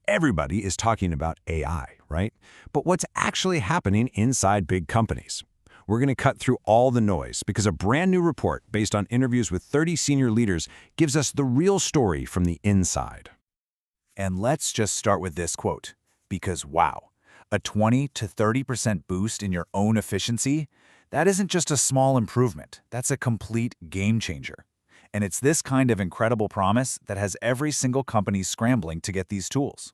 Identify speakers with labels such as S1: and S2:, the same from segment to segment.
S1: Everybody is talking about AI, right? But what's actually happening inside big companies? We're going to cut through all the noise because a brand new report based on interviews with 30 senior leaders gives us the real story from the inside.
S2: And let's just start with this quote, because wow, a 20 to 30% boost in your own efficiency, that isn't just a small improvement, that's a complete game changer. And it's this kind of incredible promise that has every single company scrambling to get these tools.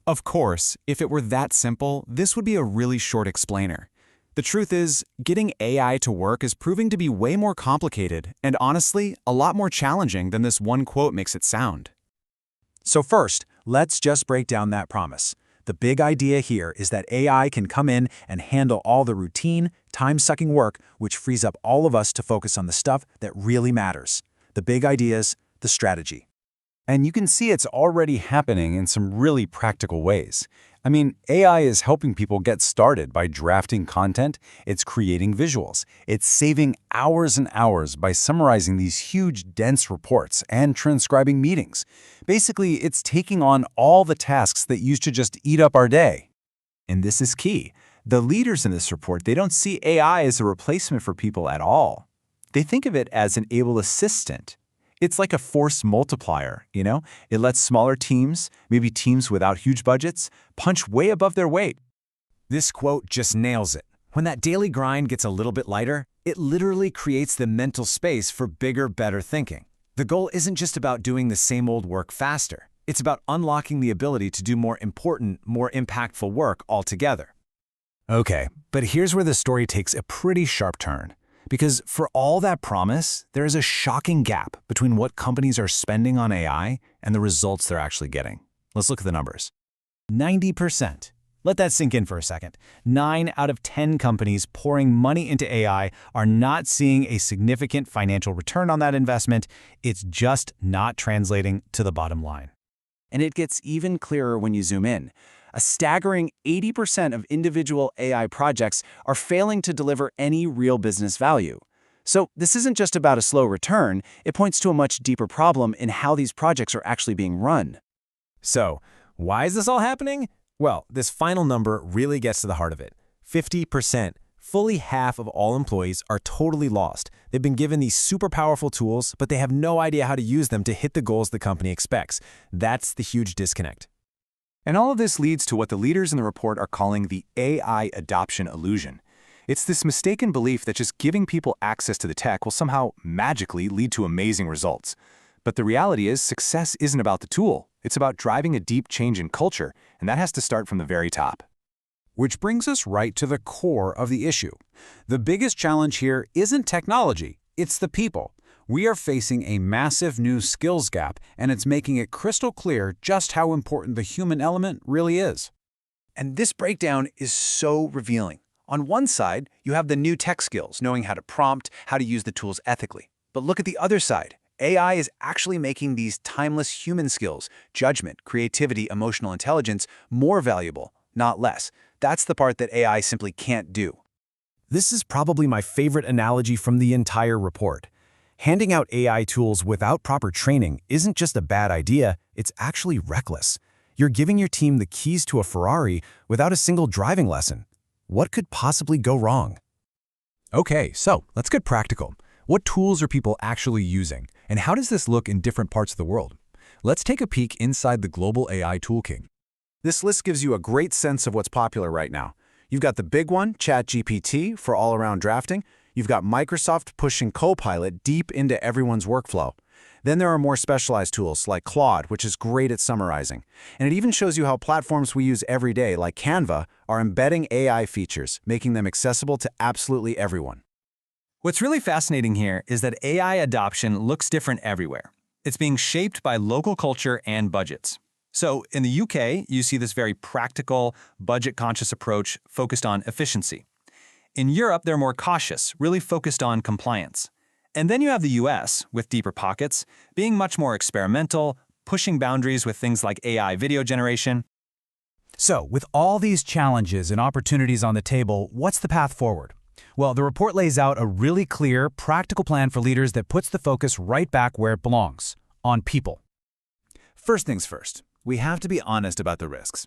S3: Of course, if it were that simple, this would be a really short explainer. The truth is, getting AI to work is proving to be way more complicated and honestly, a lot more challenging than this one quote makes it sound.
S2: So first, let's just break down that promise. The big idea here is that AI can come in and handle all the routine, time-sucking work, which frees up all of us to focus on the stuff that really matters. The big ideas, the strategy.
S1: And you can see it's already happening in some really practical ways. I mean, AI is helping people get started by drafting content, it's creating visuals, it's saving hours and hours by summarizing these huge, dense reports and transcribing meetings. Basically, it's taking on all the tasks that used to just eat up our day.
S2: And this is key. The leaders in this report, they don't see AI as a replacement for people at all. They think of it as an able assistant. It's like a force multiplier, you know? It lets smaller teams, maybe teams without huge budgets, punch way above their weight.
S3: This quote just nails it. When that daily grind gets a little bit lighter, it literally creates the mental space for bigger, better thinking. The goal isn't just about doing the same old work faster. It's about unlocking the ability to do more important, more impactful work altogether.
S1: Okay, but here's where the story takes a pretty sharp turn. Because for all that promise, there is a shocking gap between what companies are spending on AI and the results they're actually getting. Let's look at the numbers.
S3: 90%. Let that sink in for a second. 9 out of 10 companies pouring money into AI are not seeing a significant financial return on that investment. It's just not translating to the bottom line.
S2: And it gets even clearer when you zoom in. A staggering 80% of individual AI projects are failing to deliver any real business value. So this isn't just about a slow return, it points to a much deeper problem in how these projects are actually being run.
S3: So, why is this all happening? Well, this final number really gets to the heart of it. 50%, fully half of all employees are totally lost. They've been given these super powerful tools, but they have no idea how to use them to hit the goals the company expects. That's the huge disconnect.
S2: And all of this leads to what the leaders in the report are calling the AI adoption illusion. It's this mistaken belief that just giving people access to the tech will somehow magically lead to amazing results. But the reality is, success isn't about the tool. It's about driving a deep change in culture, and that has to start from the very top.
S1: Which brings us right to the core of the issue. The biggest challenge here isn't technology, it's the people. We are facing a massive new skills gap, and it's making it crystal clear just how important the human element really is.
S2: And this breakdown is so revealing. On one side, you have the new tech skills, knowing how to prompt, how to use the tools ethically. But look at the other side. AI is actually making these timeless human skills, judgment, creativity, emotional intelligence, more valuable, not less. That's the part that AI simply can't do.
S3: This is probably my favorite analogy from the entire report. Handing out AI tools without proper training isn't just a bad idea, it's actually reckless. You're giving your team the keys to a Ferrari without a single driving lesson. What could possibly go wrong?
S1: Okay, so let's get practical. What tools are people actually using, and how does this look in different parts of the world? Let's take a peek inside the global AI toolkit.
S2: This list gives you a great sense of what's popular right now. You've got the big one, ChatGPT, for all-around drafting. You've got Microsoft pushing Copilot deep into everyone's workflow. Then there are more specialized tools like Claude, which is great at summarizing. And it even shows you how platforms we use every day, like Canva, are embedding AI features, making them accessible to absolutely everyone.
S4: What's really fascinating here is that AI adoption looks different everywhere. It's being shaped by local culture and budgets. So in the UK, you see this very practical, budget-conscious approach focused on efficiency. In Europe, they're more cautious, really focused on compliance. And then you have the US, with deeper pockets, being much more experimental, pushing boundaries with things like AI video generation.
S3: So, with all these challenges and opportunities on the table, what's the path forward? Well, the report lays out a really clear, practical plan for leaders that puts the focus right back where it belongs, on people.
S2: First things first, We have to be honest about the risks.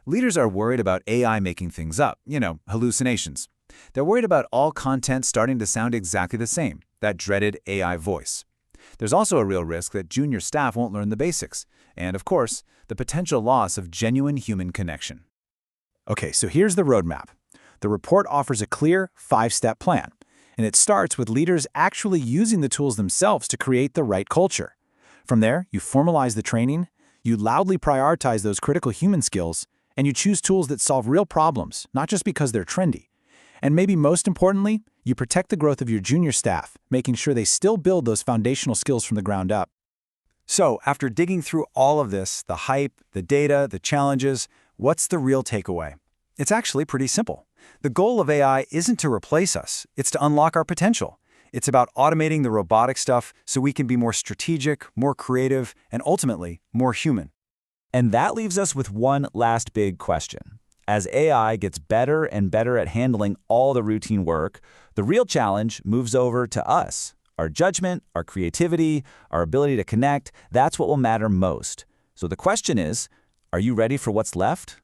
S2: Leaders are worried about AI making things up, hallucinations. They're worried about all content starting to sound exactly the same, that dreaded AI voice. There's also a real risk that junior staff won't learn the basics, and of course, the potential loss of genuine human connection.
S5: Okay, so here's the roadmap. The report offers a clear 5-step plan, and it starts with leaders actually using the tools themselves to create the right culture. From there, you formalize the training, you loudly prioritize those critical human skills, and you choose tools that solve real problems, not just because they're trendy. And maybe most importantly, you protect the growth of your junior staff, making sure they still build those foundational skills from the ground up.
S1: So, after digging through all of this, the hype, the data, the challenges, what's the real takeaway? It's actually pretty simple. The goal of AI isn't to replace us, it's to unlock our potential. It's about automating the robotic stuff so we can be more strategic, more creative, and ultimately, more human.
S6: And that leaves us with one last big question. As AI gets better and better at handling all the routine work, the real challenge moves over to us. Our judgment, our creativity, our ability to connect, that's what will matter most. So the question is, are you ready for what's left?